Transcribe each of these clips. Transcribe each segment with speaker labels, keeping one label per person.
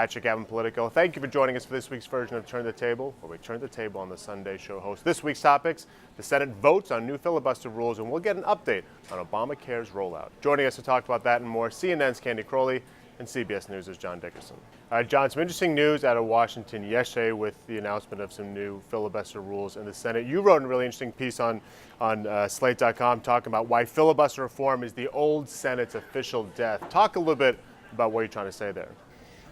Speaker 1: Patrick, Gavin, Politico. Thank you for joining us for this week's version of Turn the Table, where we turn the table on the Sunday show host. This week's topics: the Senate votes on new filibuster rules, and we'll get an update on Obamacare's rollout. Joining us to talk about that and more, CNN's Candy Crowley and CBS News' John Dickerson. All right, John, some interesting news out of Washington yesterday with the announcement of some new filibuster rules in the Senate. You wrote a really interesting piece on Slate.com talking about why filibuster reform is the old Senate's official death. Talk a little bit about what you're trying to say there.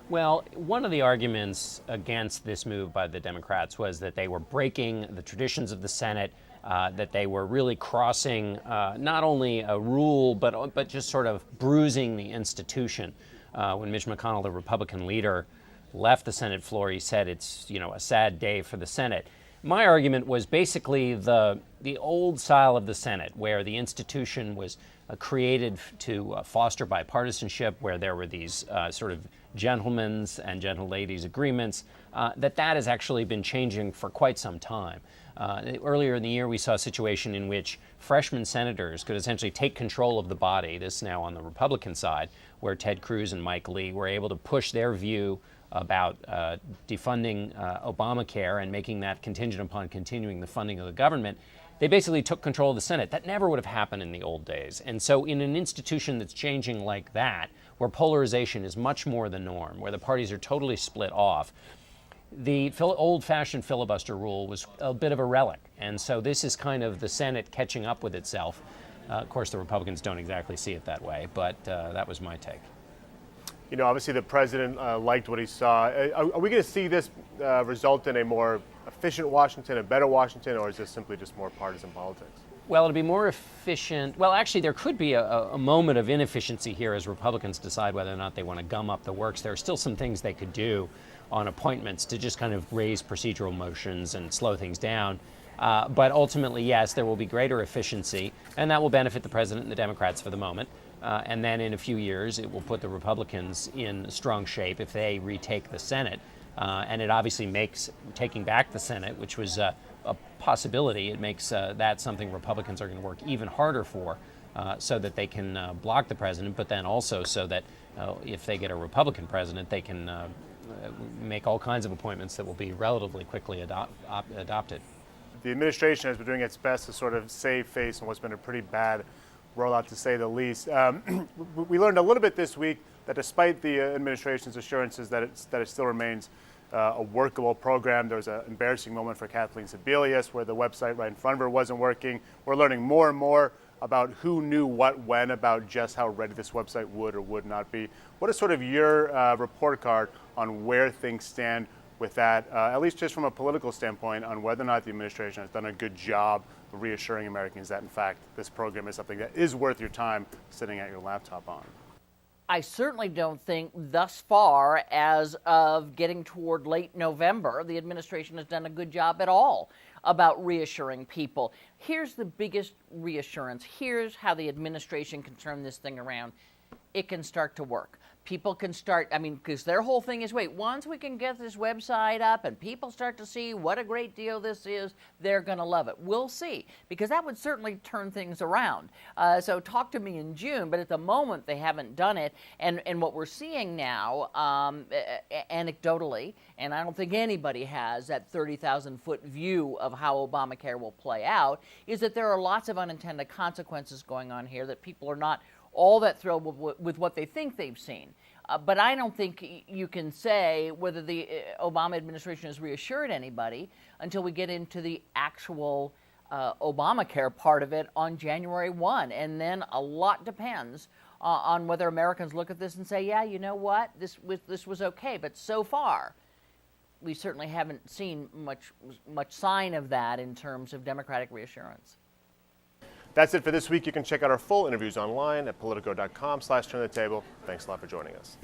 Speaker 2: Well, one of the arguments against this move by the Democrats was that they were breaking the traditions of the Senate, that they were really crossing not only a rule, but just sort of bruising the institution. When Mitch McConnell, the Republican leader, left the Senate floor, he said it's, a sad day for the Senate. My argument was basically the old style of the Senate, where the institution was created to foster bipartisanship, where there were these sort of gentlemen's and gentle ladies agreements, that has actually been changing for quite some time. Earlier in the year, we saw a situation in which freshman senators could essentially take control of the body, this now on the Republican side, where Ted Cruz and Mike Lee were able to push their view about defunding Obamacare and making that contingent upon continuing the funding of the government. They basically took control of the Senate. That never would have happened in the old days. And so in an institution that's changing like that, where polarization is much more the norm, where the parties are totally split off, the old-fashioned filibuster rule was a bit of a relic. And so this is kind of the Senate catching up with itself. Of course, the Republicans don't exactly see it that way, but that was my take.
Speaker 1: Obviously the president liked what he saw. Are we going to see this result in a more efficient Washington, a better Washington, or is this simply just more partisan politics?
Speaker 2: Well, it'll be more efficient. Well, actually, there could be a moment of inefficiency here as Republicans decide whether or not they want to gum up the works. There are still some things they could do on appointments to just kind of raise procedural motions and slow things down. But ultimately, yes, there will be greater efficiency, and that will benefit the president and the Democrats for the moment. And then in a few years, it will put the Republicans in strong shape if they retake the Senate. And it obviously makes taking back the Senate, which was a possibility, it makes that something Republicans are going to work even harder for, so that they can block the president, but then also so that if they get a Republican president, they can make all kinds of appointments that will be relatively quickly adopted.
Speaker 1: The administration has been doing its best to sort of save face on what's been a pretty bad rollout, to say the least. We learned a little bit this week that despite the administration's assurances that it still remains a workable program, there was an embarrassing moment for Kathleen Sebelius where the website right in front of her wasn't working. We're learning more and more about who knew what when about just how ready this website would or would not be. What is sort of your report card on where things stand with that, at least just from a political standpoint, on whether or not the administration has done a good job of reassuring Americans that, in fact, this program is something that is worth your time sitting at your laptop on?
Speaker 3: I certainly don't think thus far, as of getting toward late November, the administration has done a good job at all about reassuring people. Here's the biggest reassurance. Here's how the administration can turn this thing around. It can start to work. People can start, because their whole thing is, wait, once we can get this website up and people start to see what a great deal this is, they're going to love it. We'll see, because that would certainly turn things around. So talk to me in June, but at the moment they haven't done it. And what we're seeing now, anecdotally, and I don't think anybody has that 30,000-foot view of how Obamacare will play out, is that there are lots of unintended consequences going on here, that people are not all that thrilled with what they think they've seen. But I don't think you can say whether the Obama administration has reassured anybody until we get into the actual Obamacare part of it on January 1. And then a lot depends on whether Americans look at this and say, yeah, you know what, this was okay. But so far, we certainly haven't seen much sign of that in terms of Democratic reassurance.
Speaker 1: That's it for this week. You can check out our full interviews online at politico.com/turnthetable. Thanks a lot for joining us.